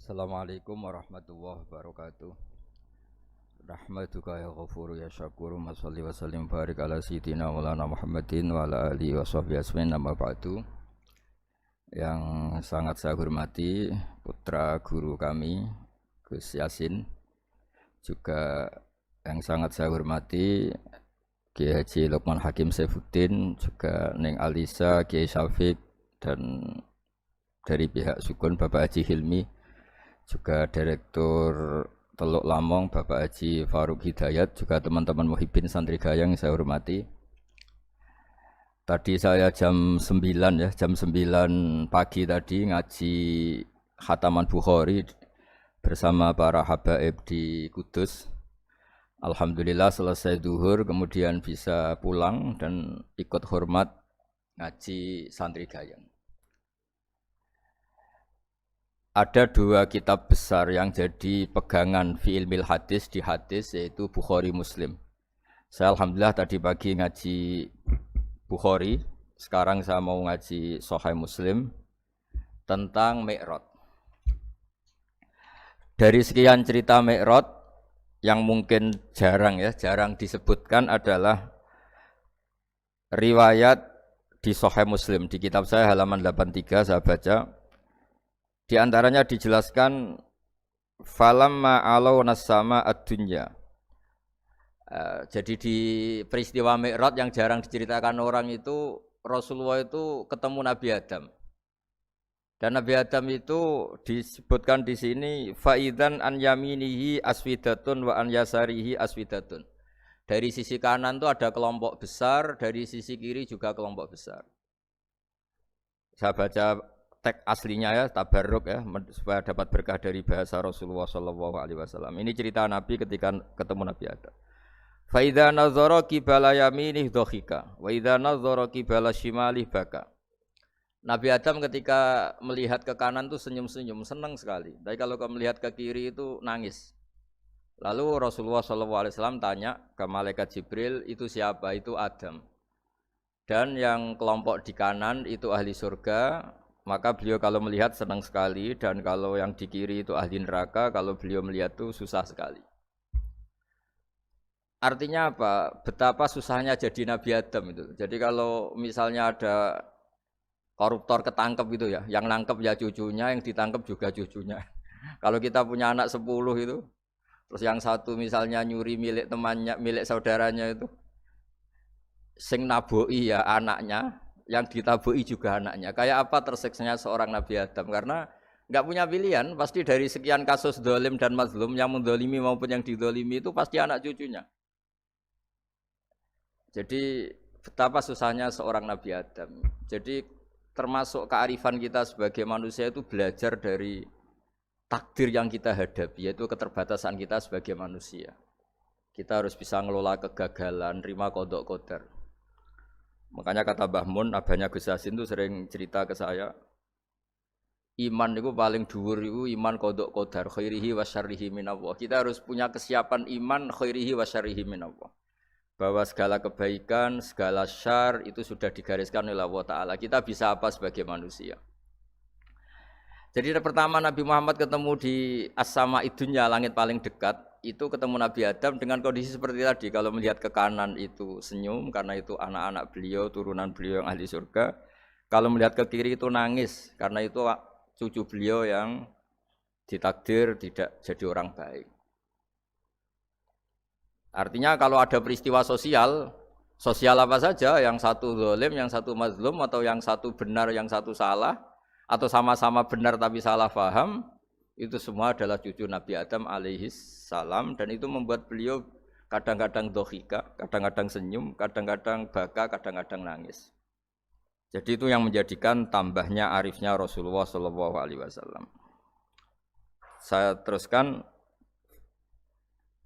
Assalamualaikum warahmatullahi wabarakatuh. Rahmatuka ya ghafuru ya syakuru wa salli wa sallim barik ala sayyidina maulana Muhammadin wa ala alihi wa sahbihi asmin nama ba'du. Yang sangat saya hormati putra guru kami Gus Yasin, juga yang sangat saya hormati Kiai Haji Lukman Hakim Saifuddin, juga Neng Alisa, Kiai Syafiq, dan dari pihak Sukun Bapak Haji Hilmi, juga Direktur Teluk Lamong Bapak Haji Faruk Hidayat, juga teman-teman Muhibbin Santri Gayang yang saya hormati. Tadi saya jam 9 ya, jam 9 pagi tadi ngaji Khataman Bukhari bersama para habaib di Kudus. Alhamdulillah selesai duhur kemudian bisa pulang dan ikut hormat ngaji Santri Gayang. Ada dua kitab besar yang jadi pegangan fi ilmil hadis di hadis, yaitu Bukhari Muslim. Saya alhamdulillah tadi pagi ngaji Bukhari, sekarang saya mau ngaji Sahih Muslim tentang Mi'raj. Dari sekian cerita Mi'raj yang mungkin jarang disebutkan adalah riwayat di Sahih Muslim. Di kitab saya halaman 83 saya baca, di antaranya dijelaskan falamma alawna sama ad-dunya. Jadi di peristiwa Mi'raj yang jarang diceritakan orang itu, Rasulullah itu ketemu Nabi Adam. Dan Nabi Adam itu disebutkan di sini faidan an yaminihi aswidatun wa an yasarihi aswidatun. Dari sisi kanan itu ada kelompok besar, dari sisi kiri juga kelompok besar. Saya baca teks aslinya ya, tabarruk ya, supaya dapat berkah dari bahasa Rasulullah SAW. Ini cerita Nabi ketika ketemu Nabi Adam. Fa idza nazara qibala yaminih dhahika wa idza nazara qibala shimalih baka. Nabi Adam ketika melihat ke kanan itu senyum-senyum, senang sekali. Tapi kalau melihat ke kiri itu nangis. Lalu Rasulullah SAW tanya ke malaikat Jibril, itu siapa? Itu Adam. Dan yang kelompok di kanan itu ahli surga. Maka beliau kalau melihat senang sekali, dan kalau yang di kiri itu ahli neraka, kalau beliau melihat itu susah sekali. Artinya apa? Betapa susahnya jadi Nabi Adam itu. Jadi kalau misalnya ada koruptor ketangkep gitu ya, yang nangkep ya cucunya, yang ditangkep juga cucunya. Kalau kita punya anak 10 itu, terus yang satu misalnya nyuri milik temannya, milik saudaranya itu, sing naboi ya anaknya, yang ditabui juga anaknya. Kayak apa tersiksanya seorang Nabi Adam? Karena nggak punya pilihan, pasti dari sekian kasus dolim dan mazlum, yang mendolimi maupun yang didolimi itu pasti anak cucunya. Jadi betapa susahnya seorang Nabi Adam. Jadi termasuk kearifan kita sebagai manusia itu belajar dari takdir yang kita hadapi, yaitu keterbatasan kita sebagai manusia. Kita harus bisa ngelola kegagalan, terima qadha qadar. Makanya kata Mbah Mun, abahnya Gus Yasin itu sering cerita ke saya, iman itu paling dhuwur itu iman qadha qadar, khairihi wa syarrihi minallah. Kita harus punya kesiapan iman khairihi wa syarrihi minallah. Bahwa segala kebaikan, segala syar itu sudah digariskan oleh Allah Ta'ala. Kita bisa apa sebagai manusia? Jadi pertama Nabi Muhammad ketemu di as-sama'i dunya, langit paling dekat, itu ketemu Nabi Adam dengan kondisi seperti tadi. Kalau melihat ke kanan itu senyum, karena itu anak-anak beliau, turunan beliau yang ahli surga. Kalau melihat ke kiri itu nangis, karena itu cucu beliau yang ditakdir tidak jadi orang baik. Artinya kalau ada peristiwa sosial apa saja, yang satu zalim, yang satu mazlum, atau yang satu benar, yang satu salah, atau sama-sama benar tapi salah paham, itu semua adalah cucu Nabi Adam alaihis salam, dan itu membuat beliau kadang-kadang dohika, kadang-kadang senyum, kadang-kadang baka, kadang-kadang nangis. Jadi itu yang menjadikan tambahnya arifnya Rasulullah SAW. Saya teruskan.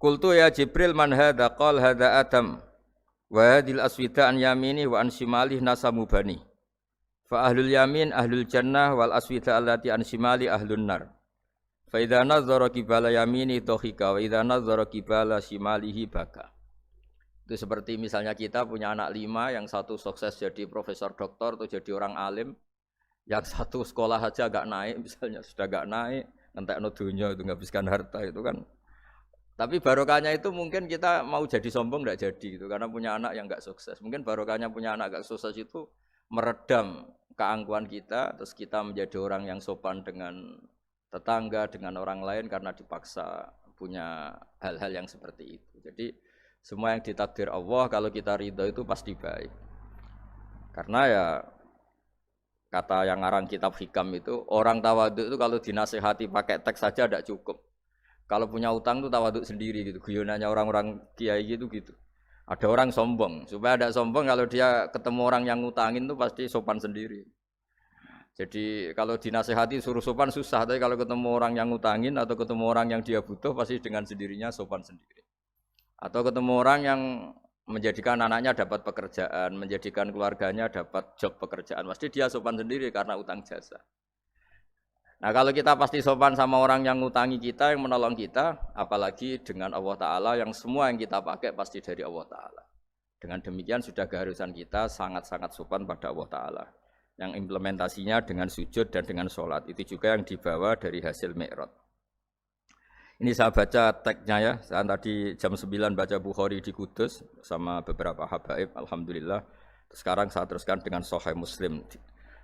Qultu ya Jibril man hadza qala hadza Adam wa hadhil aswida an yamini wa an shimali nasamu bani. Fa ahlul yamin ahlul jannah wal aswida allati an shimali ahlun nar. Fa idza nazara qibala yamini dhahika wa idza nazara qibala shimalihi baka. Itu seperti misalnya kita punya anak 5, yang satu sukses jadi profesor doktor atau jadi orang alim, yang satu sekolah saja agak naik, misalnya sudah agak naik, ngentekno dunya itu nghabiskan harta itu kan. Tapi barokahnya itu mungkin kita mau jadi sombong enggak jadi gitu karena punya anak yang enggak sukses. Mungkin barokahnya punya anak enggak sukses itu meredam keangkuhan kita, terus kita menjadi orang yang sopan dengan tetangga, dengan orang lain karena dipaksa punya hal-hal yang seperti itu. Jadi semua yang ditakdir Allah kalau kita ridho itu pasti baik. Karena ya kata yang ngarang kitab hikam itu orang tawaduk itu kalau dinasehati pakai teks saja tidak cukup. Kalau punya utang itu tawaduk sendiri gitu. Guyonannya orang-orang kiai gitu gitu. Ada orang sombong, supaya ada sombong kalau dia ketemu orang yang ngutangin itu pasti sopan sendiri. Jadi kalau dinasehati suruh sopan susah, tapi kalau ketemu orang yang ngutangin atau ketemu orang yang dia butuh pasti dengan sendirinya sopan sendiri. Atau ketemu orang yang menjadikan anaknya dapat pekerjaan, menjadikan keluarganya dapat job pekerjaan, pasti dia sopan sendiri karena utang jasa. Nah kalau kita pasti sopan sama orang yang ngutangi kita, yang menolong kita, apalagi dengan Allah Ta'ala yang semua yang kita pakai pasti dari Allah Ta'ala. Dengan demikian sudah keharusan kita sangat-sangat sopan pada Allah Ta'ala. Yang implementasinya dengan sujud dan dengan sholat, itu juga yang dibawa dari hasil Mi'raj. Ini saya baca teksnya ya, saya tadi jam 9 baca Bukhari di Kudus sama beberapa habaib, alhamdulillah. Sekarang saya teruskan dengan Sahih Muslim.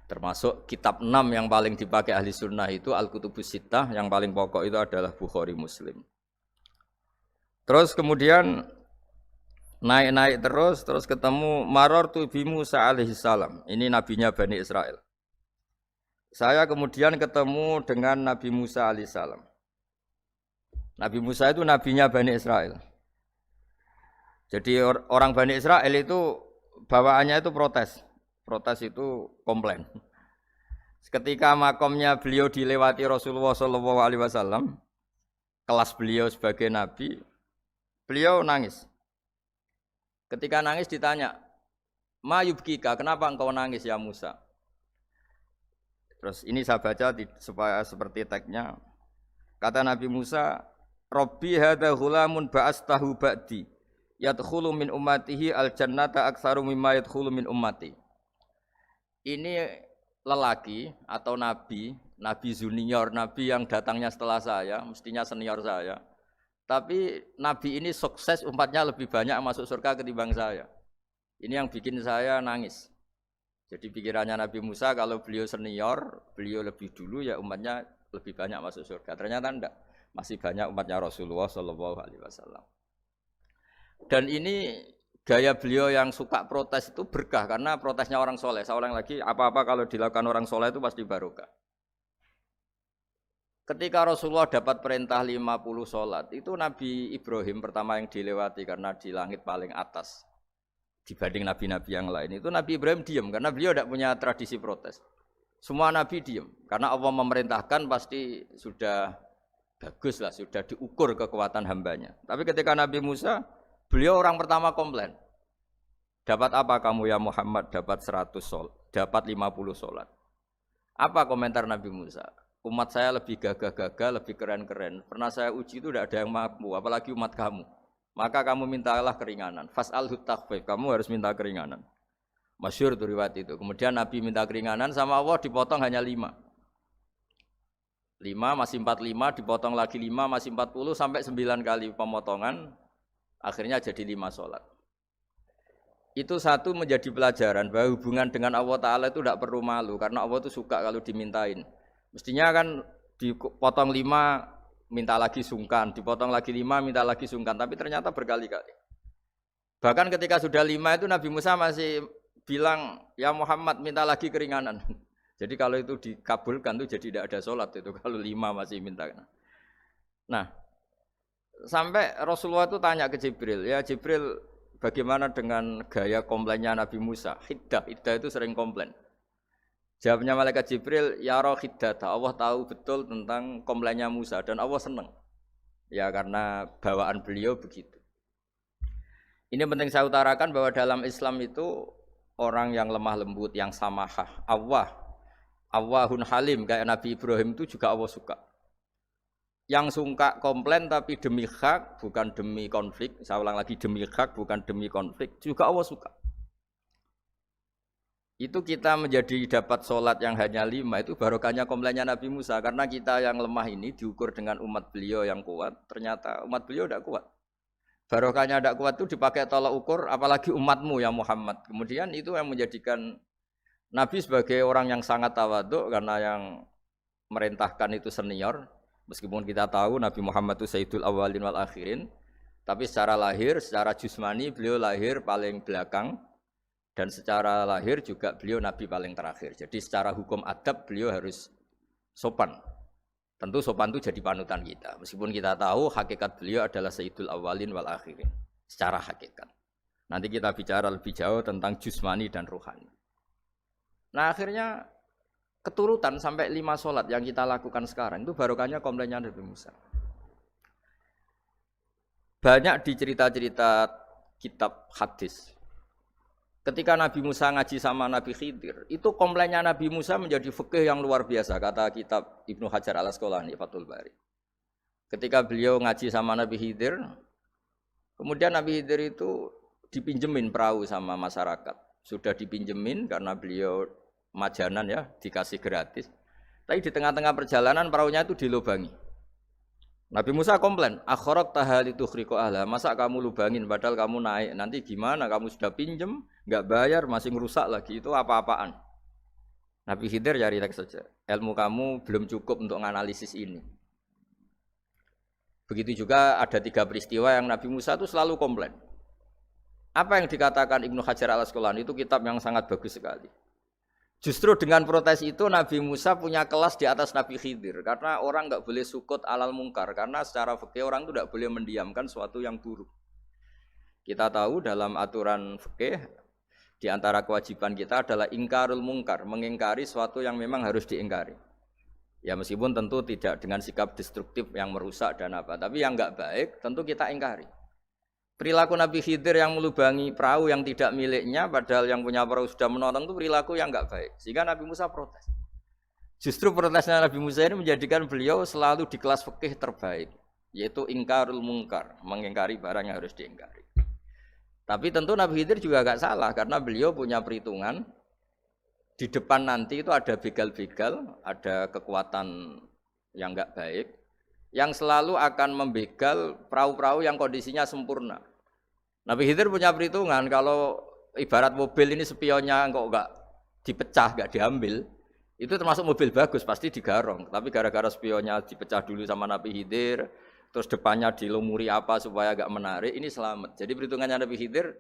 Termasuk kitab 6 yang paling dipakai ahli sunnah itu Al-Kutubus Sittah, yang paling pokok itu adalah Bukhari Muslim. Terus kemudian naik-naik terus ketemu Marartu bi Musa alaihi salam. Ini nabinya Bani Israel. Saya kemudian ketemu dengan Nabi Musa alaihi salam. Nabi Musa itu nabinya Bani Israel. Jadi orang Bani Israel itu bawaannya itu protes. Protes itu komplain. Ketika makomnya beliau dilewati Rasulullah SAW, kelas beliau sebagai nabi, beliau nangis. Ketika nangis ditanya, "Ma yubkika, kenapa engkau nangis ya Musa?" Terus ini saya baca supaya seperti teksnya. Kata Nabi Musa, "Rabbi hadza ghulamun ba'astahu ba'di, yadkhulu min ummatihi al-jannata aktsaru mimma yadkhulu min ummati." Ini lelaki atau nabi junior, nabi yang datangnya setelah saya, mestinya senior saya. Tapi nabi ini sukses, umatnya lebih banyak masuk surga ketimbang saya. Ini yang bikin saya nangis. Jadi pikirannya Nabi Musa kalau beliau senior, beliau lebih dulu ya umatnya lebih banyak masuk surga. Ternyata enggak, masih banyak umatnya Rasulullah SAW. Dan ini gaya beliau yang suka protes itu berkah karena protesnya orang soleh. Saya ulang lagi, apa-apa kalau dilakukan orang soleh itu pasti barokah. Ketika Rasulullah dapat perintah 50 sholat, itu Nabi Ibrahim pertama yang dilewati karena di langit paling atas dibanding nabi-nabi yang lain. Itu Nabi Ibrahim diam karena beliau tidak punya tradisi protes. Semua nabi diam karena Allah memerintahkan pasti sudah bagus lah, sudah diukur kekuatan hambanya. Tapi ketika Nabi Musa, beliau orang pertama komplain. Dapat apa kamu ya Muhammad? Dapat 100 sholat, dapat 50 sholat. Apa komentar Nabi Musa? Umat saya lebih gagah-gagah, lebih keren-keren. Pernah saya uji itu tidak ada yang mampu, apalagi umat kamu. Maka kamu mintalah keringanan. Fas'alhu takhfif, kamu harus minta keringanan. Masyhur itu riwayat itu. Kemudian Nabi minta keringanan sama Allah dipotong hanya 5. 5 masih 45, dipotong lagi 5 masih 40 sampai 9 kali pemotongan. Akhirnya jadi 5 sholat. Itu satu menjadi pelajaran bahwa hubungan dengan Allah Ta'ala itu tidak perlu malu. Karena Allah itu suka kalau dimintain. Mestinya kan dipotong 5, minta lagi sungkan. Dipotong lagi 5, minta lagi sungkan. Tapi ternyata berkali-kali. Bahkan ketika sudah 5 itu Nabi Musa masih bilang, ya Muhammad minta lagi keringanan. Jadi kalau itu dikabulkan itu jadi tidak ada sholat itu. Kalau 5 masih minta. Nah, sampai Rasulullah itu tanya ke Jibril. Ya Jibril, bagaimana dengan gaya komplainnya Nabi Musa? Hiddah itu sering komplain. Jawabnya malaikat Jibril, ya roh hiddata, Allah tahu betul tentang komplainnya Musa dan Allah senang. Ya karena bawaan beliau begitu. Ini penting saya utarakan bahwa dalam Islam itu orang yang lemah lembut, yang samahah, Allahun halim kayak Nabi Ibrahim itu juga Allah suka. Yang suka komplain tapi demi hak, bukan demi konflik. Saya ulang lagi, demi hak, bukan demi konflik, juga Allah suka. Itu kita menjadi dapat sholat yang hanya 5 itu barokahnya komplainnya Nabi Musa karena kita yang lemah ini diukur dengan umat beliau yang kuat, ternyata umat beliau tidak kuat. Barokahnya tidak kuat itu dipakai tolak ukur apalagi umatmu ya Muhammad. Kemudian itu yang menjadikan Nabi sebagai orang yang sangat tawaduk karena yang merintahkan itu senior. Meskipun kita tahu Nabi Muhammad itu Sayyidul Awwalin wal Akhirin, tapi secara lahir, secara jusmani beliau lahir paling belakang. Dan secara lahir juga beliau Nabi paling terakhir. Jadi secara hukum adab beliau harus sopan. Tentu sopan itu jadi panutan kita. Meskipun kita tahu hakikat beliau adalah Sayyidul Awwalin wal Akhirin. Secara hakikat. Nanti kita bicara lebih jauh tentang jusmani dan ruhani. Nah akhirnya keturutan sampai 5 sholat yang kita lakukan sekarang itu barokahnya komplainnya Nabi Musa. Banyak di cerita-cerita kitab hadis. Ketika Nabi Musa ngaji sama Nabi Khidir, itu komplainnya Nabi Musa menjadi fikih yang luar biasa, kata kitab Ibnu Hajar al-Asqalani, Fathul Bari. Ketika beliau ngaji sama Nabi Khidir, kemudian Nabi Khidir itu dipinjemin perahu sama masyarakat. Sudah dipinjemin karena beliau majanan ya, dikasih gratis. Tapi di tengah-tengah perjalanan perahunya itu dilubangi. Nabi Musa komplain, akhirat tahal itu khriqo ahla, masa kamu lubangin padahal kamu naik, nanti gimana, kamu sudah pinjem, enggak bayar, masih ngerusak lagi, itu apa-apaan. Nabi Khidir ya relax saja, ilmu kamu belum cukup untuk menganalisis ini. Begitu juga ada 3 peristiwa yang Nabi Musa itu selalu komplain. Apa yang dikatakan Ibnu Hajar al-Asqalani itu kitab yang sangat bagus sekali. Justru dengan protes itu Nabi Musa punya kelas di atas Nabi Khidir karena orang enggak boleh sukut alal mungkar karena secara fikih orang itu enggak boleh mendiamkan sesuatu yang buruk. Kita tahu dalam aturan fikih di antara kewajiban kita adalah ingkarul mungkar, mengingkari sesuatu yang memang harus diingkari. Ya meskipun tentu tidak dengan sikap destruktif yang merusak dan apa, tapi yang enggak baik tentu kita ingkari. Perilaku Nabi Khidir yang melubangi perahu yang tidak miliknya padahal yang punya perahu sudah menonton itu perilaku yang enggak baik. Sehingga Nabi Musa protes. Justru protesnya Nabi Musa ini menjadikan beliau selalu di kelas fikih terbaik, yaitu ingkarul mungkar, mengingkari barang yang harus diingkari. Tapi tentu Nabi Khidir juga enggak salah karena beliau punya perhitungan di depan nanti itu ada begal-begal, ada kekuatan yang enggak baik yang selalu akan membegal perahu-perahu yang kondisinya sempurna. Nabi Khidir punya perhitungan kalau ibarat mobil ini spionnya kok enggak dipecah, enggak diambil, itu termasuk mobil bagus pasti digarong. Tapi gara-gara spionnya dipecah dulu sama Nabi Khidir, terus depannya dilumuri apa supaya enggak menarik, ini selamat. Jadi perhitungannya Nabi Khidir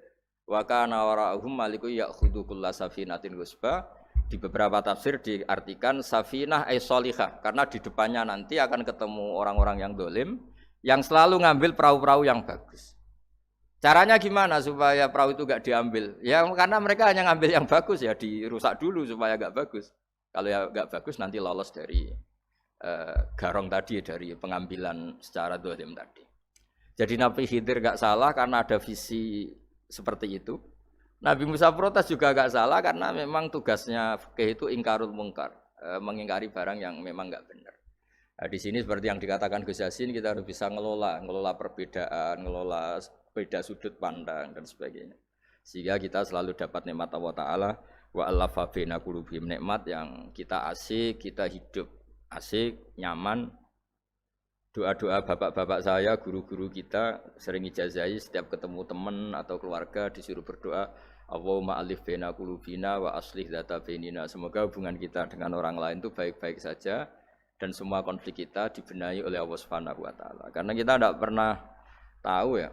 wa kana wara'uhum maliku ya'khudhu kullasafinatin ghusba. Di beberapa tafsir diartikan safinah ay sholihah karena di depannya nanti akan ketemu orang-orang yang dolim yang selalu ngambil perahu-perahu yang bagus. Caranya gimana supaya perahu itu enggak diambil? Ya karena mereka hanya ngambil yang bagus ya dirusak dulu supaya enggak bagus. Kalau ya enggak bagus nanti lolos dari garong tadi, dari pengambilan secara dolim tadi. Jadi Nabi Khidir enggak salah karena ada visi seperti itu. Nabi Musa protes juga agak salah karena memang tugasnya fikih itu ingkarul mungkar, mengingkari barang yang memang enggak benar. Nah, di sini seperti yang dikatakan Gus Yassin kita harus bisa ngelola perbedaan, ngelola beda sudut pandang dan sebagainya. Sehingga kita selalu dapat nikmat Allah Taala wa allafa baina qulubihim, nikmat yang kita asik, kita hidup asik, nyaman. Doa-doa bapak-bapak saya, guru-guru kita sering ijazahi setiap ketemu teman atau keluarga disuruh berdoa, Allahumma alif baina qulubina wa aslih dzata bainina. Semoga hubungan kita dengan orang lain itu baik-baik saja dan semua konflik kita dibenahi oleh Allah Subhanahu wa taala. Karena kita tidak pernah tahu ya.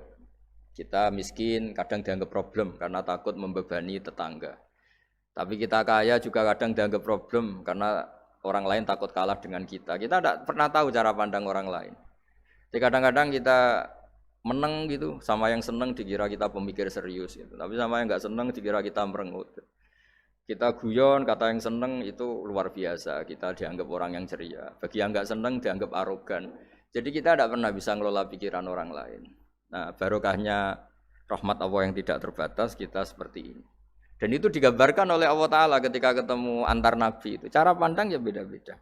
Kita miskin kadang dianggap problem karena takut membebani tetangga. Tapi kita kaya juga kadang dianggap problem karena orang lain takut kalah dengan kita. Kita tidak pernah tahu cara pandang orang lain. Jadi kadang-kadang kita menang gitu, sama yang senang dikira kita pemikir serius gitu. Tapi sama yang enggak senang dikira kita merengut. Kita guyon, kata yang senang itu luar biasa. Kita dianggap orang yang ceria. Bagi yang enggak senang dianggap arogan. Jadi kita tidak pernah bisa ngelola pikiran orang lain. Nah, barokahnya rahmat Allah yang tidak terbatas kita seperti ini. Dan itu digambarkan oleh Allah Ta'ala ketika ketemu antar Nabi itu. Cara pandang ya beda-beda.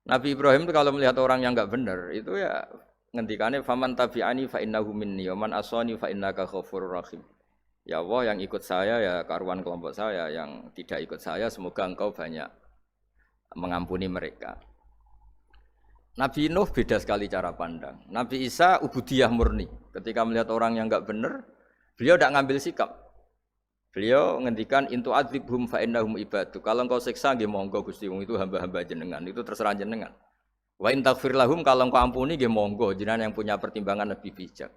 Nabi Ibrahim itu kalau melihat orang yang enggak benar, itu ya ngendikane faman tabi'ani fa innahu minni wa man asani fa innaka ghafurur rahim. Ya Allah, yang ikut saya ya karuan kelompok saya, yang tidak ikut saya semoga engkau banyak mengampuni mereka. Nabi Nuh beda sekali cara pandang. Nabi Isa ubudiyah murni. Ketika melihat orang yang enggak benar, beliau tidak ngambil sikap. Beliau ngendikan intu adzibhum fa innahum ibadu. Kalau engkau siksa nggih monggo Gusti wong itu hamba-hamba jenengan, itu terserah jenengan. Wa in taghfir lahum, kalau engkau ampuni nggih monggo, jenengan yang punya pertimbangan lebih bijak.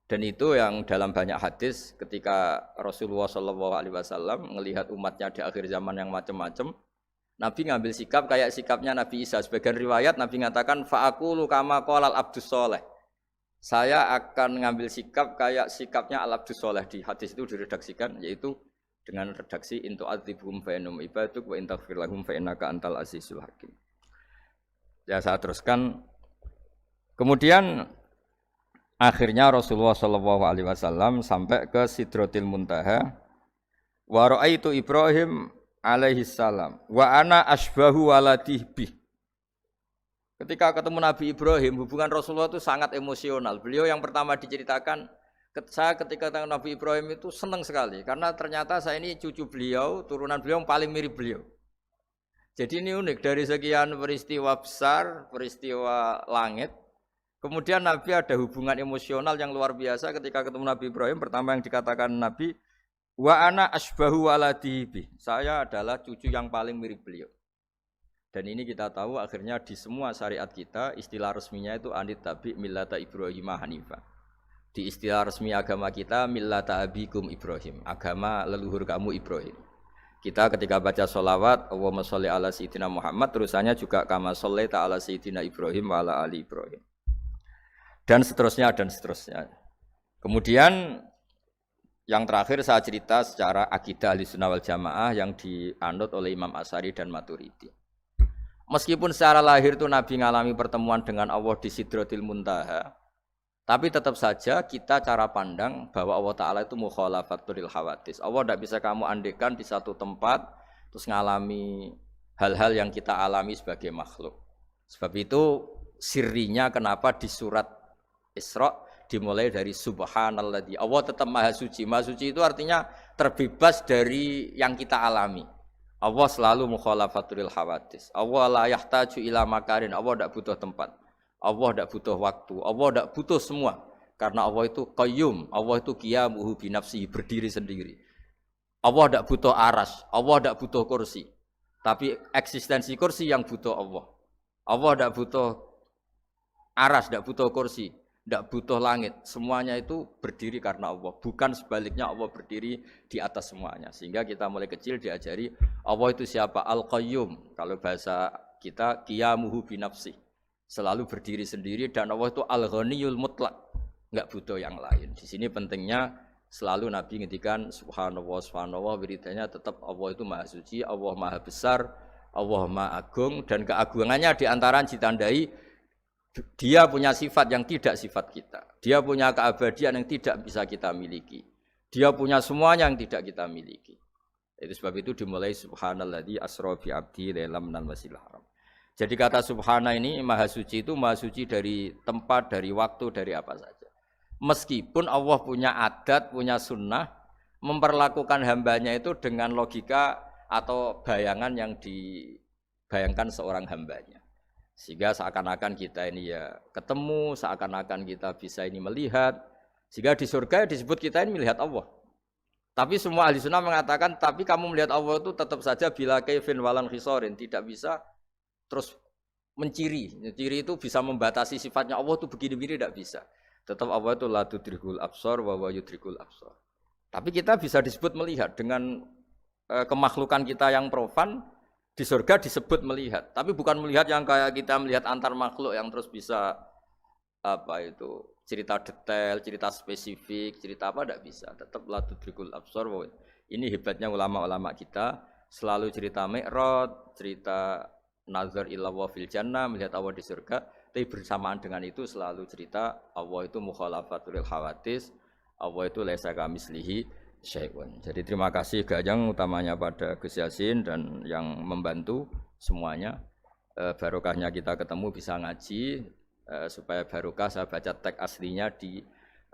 Dan itu yang dalam banyak hadis ketika Rasulullah SAW melihat umatnya di akhir zaman yang macam-macam, Nabi ngambil sikap kayak sikapnya Nabi Isa. Sebagian riwayat Nabi mengatakan fa'aqulu kama qalal abdus soleh. Saya akan ngambil sikap kayak sikapnya al-abdus soleh. Di hadis itu diredaksikan yaitu dengan redaksi intu adzibhum fa innahum ibaduk wa in taghfir lahum fa innaka antal azizul hakim. Ya saya teruskan. Kemudian akhirnya Rasulullah SAW sampai ke Sidratil Muntaha. Wa ra'aitu Ibrahim alaihi salam wa ana asbahu waladih bih. Ketika ketemu Nabi Ibrahim, hubungan Rasulullah itu sangat emosional. Beliau yang pertama diceritakan, saya ketika ketemu Nabi Ibrahim itu senang sekali karena ternyata saya ini cucu beliau, turunan beliau yang paling mirip beliau. Jadi ini unik, dari sekian peristiwa besar, peristiwa langit, kemudian Nabi ada hubungan emosional yang luar biasa ketika ketemu Nabi Ibrahim. Pertama yang dikatakan Nabi, wa ana asbahu waladihi. Saya adalah cucu yang paling mirip beliau. Dan ini kita tahu akhirnya di semua syariat kita istilah resminya itu anit tabi millata Ibrahim hanifa. Di istilah resmi agama kita millata abikum Ibrahim, agama leluhur kamu Ibrahim. Kita ketika baca sholawat Allahumma sholli ala sayyidina Muhammad, terusannya juga kama shollaita ala sayyidina Ibrahim wa ala ali Ibrahim. Dan seterusnya dan seterusnya. Kemudian yang terakhir saya cerita secara akidah Ahlussunnah wal Jamaah yang dianut oleh Imam Asy'ari dan Maturidi. Meskipun secara lahir itu Nabi mengalami pertemuan dengan Allah di Sidratil Muntaha, tapi tetap saja kita cara pandang bahwa Allah Ta'ala itu mukhalafatul hawadis. Allah tidak bisa kamu andekan di satu tempat terus mengalami hal-hal yang kita alami sebagai makhluk. Sebab itu sirinya kenapa di surat Isra dimulai dari subhanalladzi. Allah tetap maha suci. Maha suci itu artinya terbebas dari yang kita alami. Allah selalu mukhalafatul hawadis. Allah la yahtaju ila makarin. Allah tidak butuh tempat. Allah tidak butuh waktu. Allah tidak butuh semua. Karena Allah itu qayyum. Allah itu qiyamuhu binafsihi, berdiri sendiri. Allah tidak butuh aras. Allah tidak butuh kursi. Tapi eksistensi kursi yang butuh Allah. Allah tidak butuh aras, tidak butuh kursi, tidak butuh langit. Semuanya itu berdiri karena Allah. Bukan sebaliknya Allah berdiri di atas semuanya. Sehingga kita mulai kecil diajari Allah itu siapa? Al-Qayyum. Kalau bahasa kita qiyamuhu binafsi. Selalu berdiri sendiri dan Allah itu Al-Ghaniyul Mutlaq. Enggak butuh yang lain. Di sini pentingnya selalu Nabi ngendikan subhanallah subhanallah, wiridanya tetap Allah itu maha suci, Allah maha besar, Allah maha agung, dan keagungannya diantara ditandai dia punya sifat yang tidak sifat kita. Dia punya keabadian yang tidak bisa kita miliki. Dia punya semuanya yang tidak kita miliki. Itu sebab itu dimulai subhanalladzi asra bi abdi lailam minal masjidil haram. Jadi kata subhana ini maha suci itu maha suci dari tempat, dari waktu, dari apa saja. Meskipun Allah punya adat, punya sunnah, memperlakukan hambanya itu dengan logika atau bayangan yang dibayangkan seorang hambanya. Sehingga seakan-akan kita ini ya ketemu, seakan-akan kita bisa ini melihat. Sehingga di surga disebut kita ini melihat Allah. Tapi semua ahli sunnah mengatakan, tapi kamu melihat Allah itu tetap saja bila kaifin walan khisorin. Tidak bisa terus menciri. Menciri itu bisa membatasi sifatnya Allah itu begini-begini, tidak bisa. Tetap Allah itu la tudrikul absar wa huwa yudrikul absar. Tapi kita bisa disebut melihat dengan kemakhlukan kita yang profan. Di surga disebut melihat, tapi bukan melihat yang kayak kita melihat antar makhluk yang terus bisa apa itu cerita detail, cerita spesifik, cerita apa tidak bisa. Tetap la tudrikul absar. Ini hebatnya ulama-ulama kita, selalu cerita Mi'raj, cerita nazar ila wa fil jannah, melihat Allah di surga, tapi bersamaan dengan itu selalu cerita Allah itu mukhalafatul hawadis, Allah itu laisa kamislihi syai'un. Jadi terima kasih Gajang utamanya pada Gus Yasin dan yang membantu semuanya. Barokahnya kita ketemu bisa ngaji, supaya barokah saya baca teks aslinya di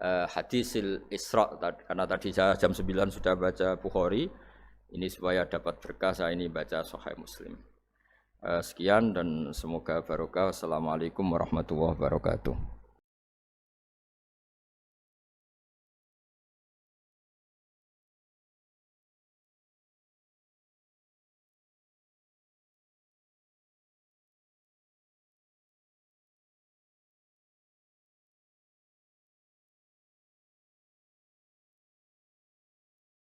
hadisil Isra, karena tadi saya jam 9 sudah baca Bukhari, ini supaya dapat berkah saya ini baca Sahih Muslim. Sekian dan semoga barokah. Assalamualaikum warahmatullahi wabarakatuh.